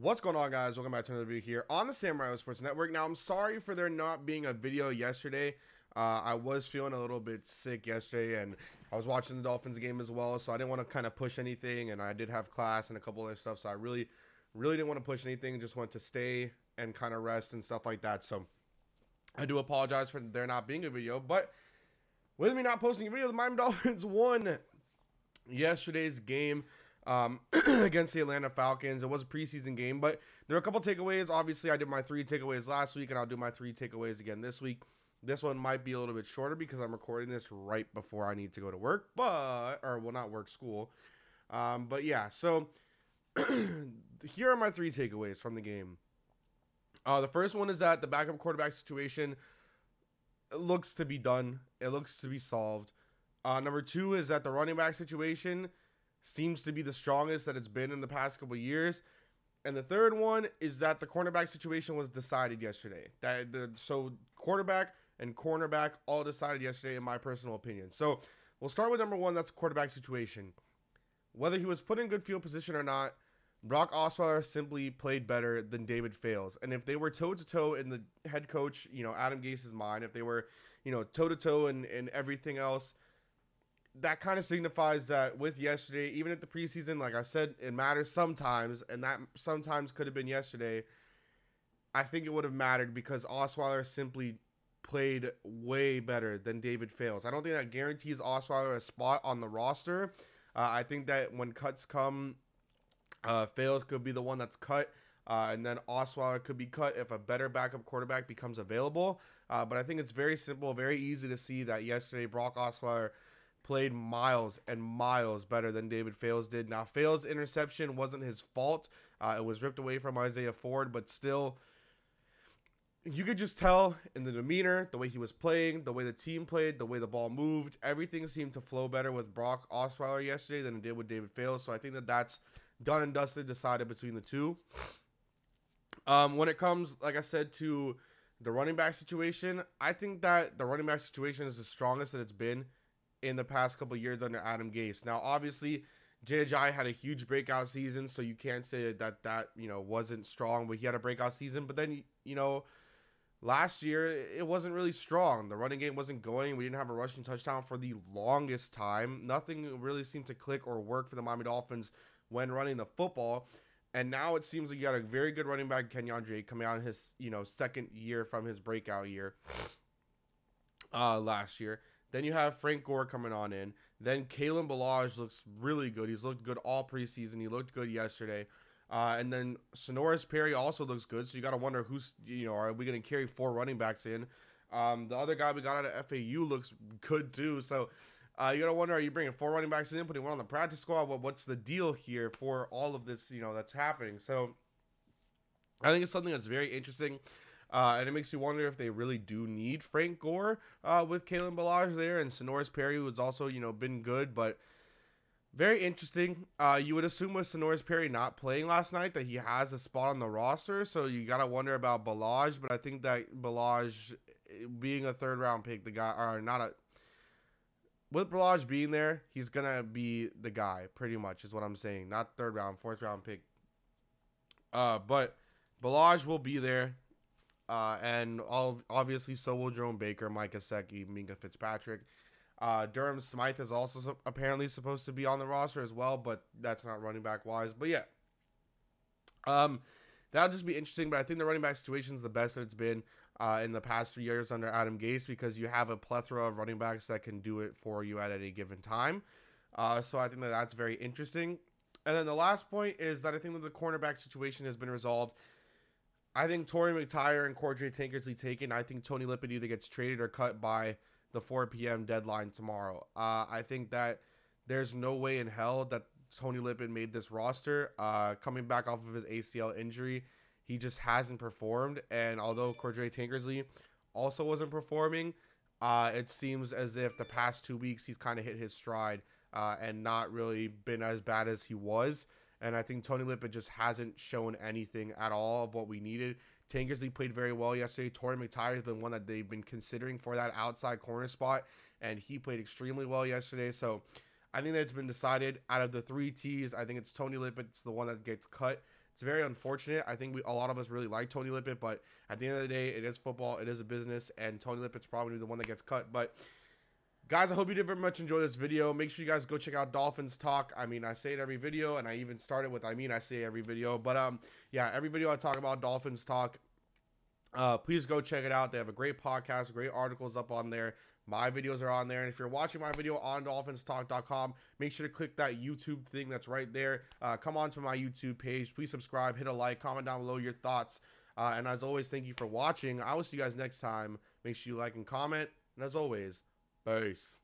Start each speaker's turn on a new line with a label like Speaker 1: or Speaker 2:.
Speaker 1: What's going on, guys? Welcome back to another video here on the Samurai Sports Network. Now, I'm sorry for there not being a video yesterday. I was feeling a little bit sick yesterday, and I was watching the Dolphins game as well, so I didn't want to kind of push anything, and I did have class and a couple other stuff, so I really didn't want to push anything. Just wanted to stay and kind of rest and stuff like that. So I do apologize for there not being a video, but with me not posting a video, the Miami Dolphins won yesterday's game against the Atlanta Falcons. It was a preseason game, but there are a couple takeaways. Obviously, I did my 3 takeaways last week, and I'll do my 3 takeaways again this week. This one might be a little bit shorter because I'm recording this right before I need to go to work, not work, school. But yeah, so here are my 3 takeaways from the game. The first one is that the backup quarterback situation looks to be done. It looks to be solved. Number 2 is that the running back situation seems to be the strongest that it's been in the past couple of years. And the third one is that the cornerback situation was decided yesterday. So quarterback and cornerback all decided yesterday, in my personal opinion. So we'll start with number 1. That's quarterback situation. Whether he was put in good field position or not, Brock Osweiler simply played better than David Fales. And if they were toe-to-toe in the head coach, Adam Gase's mind, if they were, toe-to-toe and everything else, that kind of signifies that with yesterday, even at the preseason, like I said, it matters sometimes, and that sometimes could have been yesterday. I think it would have mattered because Osweiler simply played way better than David Fales. I don't think that guarantees Osweiler a spot on the roster. I think that when cuts come, Fales could be the one that's cut, and then Osweiler could be cut if a better backup quarterback becomes available. But I think it's very simple, very easy to see that yesterday Brock Osweiler played miles and miles better than David Fales did. Now, Fales' interception wasn't his fault. It was ripped away from Isaiah Ford, but still, you could just tell in the demeanor, the way he was playing, the way the team played, the way the ball moved, everything seemed to flow better with Brock Osweiler yesterday than it did with David Fales. So I think that that's done and dusted, decided between the two. When it comes, like I said, to the running back situation, I think that the running back situation is the strongest that it's been in the past couple of years under Adam Gase. Now, obviously, Jai had a huge breakout season, so you can't say that wasn't strong, but he had a breakout season. But then, last year, it wasn't really strong. The running game wasn't going. We didn't have a rushing touchdown for the longest time. Nothing really seemed to click or work for the Miami Dolphins when running the football. And now it seems like you got a very good running back, Kenyon Drake, coming out in his, second year from his breakout year last year. Then you have Frank Gore coming on in. Then Kalen Ballage looks really good. He's looked good all preseason. He looked good yesterday. And then Sonoris Perry also looks good. So you got to wonder who's, are we going to carry 4 running backs in? The other guy we got out of FAU looks good too. So you got to wonder, are you bringing 4 running backs in, putting one on the practice squad? What's the deal here for all of this, that's happening? So I think it's something that's very interesting. And it makes you wonder if they really do need Frank Gore with Kalen Ballage there. And Sonoris Perry, who's also, been good, but very interesting. You would assume with Sonoris Perry not playing last night that he has a spot on the roster. So you got to wonder about Ballage. But I think that Ballage being a 3rd-round pick, with Ballage being there, he's going to be the guy, pretty much, is what I'm saying. Not 3rd-round, 4th-round pick. But Ballage will be there. And obviously so will Jerome Baker, Mike Gesicki, Minka Fitzpatrick. Durham Smythe is also apparently supposed to be on the roster as well, but that's not running back wise. But yeah, that'll just be interesting. But I think the running back situation is the best that it's been in the past 3 years under Adam Gase, because you have a plethora of running backs that can do it for you at any given time. So I think that that's very interesting. And then the last point is that I think that the cornerback situation has been resolved. I think Torrey McTyer and Cordray Tankersley taken. I think Tony Lippett either gets traded or cut by the 4 p.m. deadline tomorrow. I think that there's no way in hell that Tony Lippett made this roster. Coming back off of his ACL injury, he just hasn't performed. And although Cordray Tankersley also wasn't performing, it seems as if the past 2 weeks he's kind of hit his stride and not really been as bad as he was. And I think Tony Lippett just hasn't shown anything at all of what we needed. Tankersley played very well yesterday. Torrey McTyer has been one that they've been considering for that outside corner spot, and he played extremely well yesterday. So I think that it's been decided out of the 3 T's. I think it's Tony Lippett's the one that gets cut. It's very unfortunate. I think a lot of us really like Tony Lippett, but at the end of the day, it is football. It is a business, and Tony Lippett's probably the one that gets cut. But guys, I hope you did very much enjoy this video. Make sure you guys go check out Dolphins Talk. I mean, I say it every video, and I even started with I say every video. But yeah, every video I talk about Dolphins Talk. Please go check it out. They have a great podcast, great articles up on there. My videos are on there. And if you're watching my video on dolphinstalk.com, make sure to click that YouTube thing that's right there. Come on to my YouTube page. Please subscribe, hit a like, comment down below your thoughts. And as always, thank you for watching. I will see you guys next time. Make sure you like and comment. And as always, peace.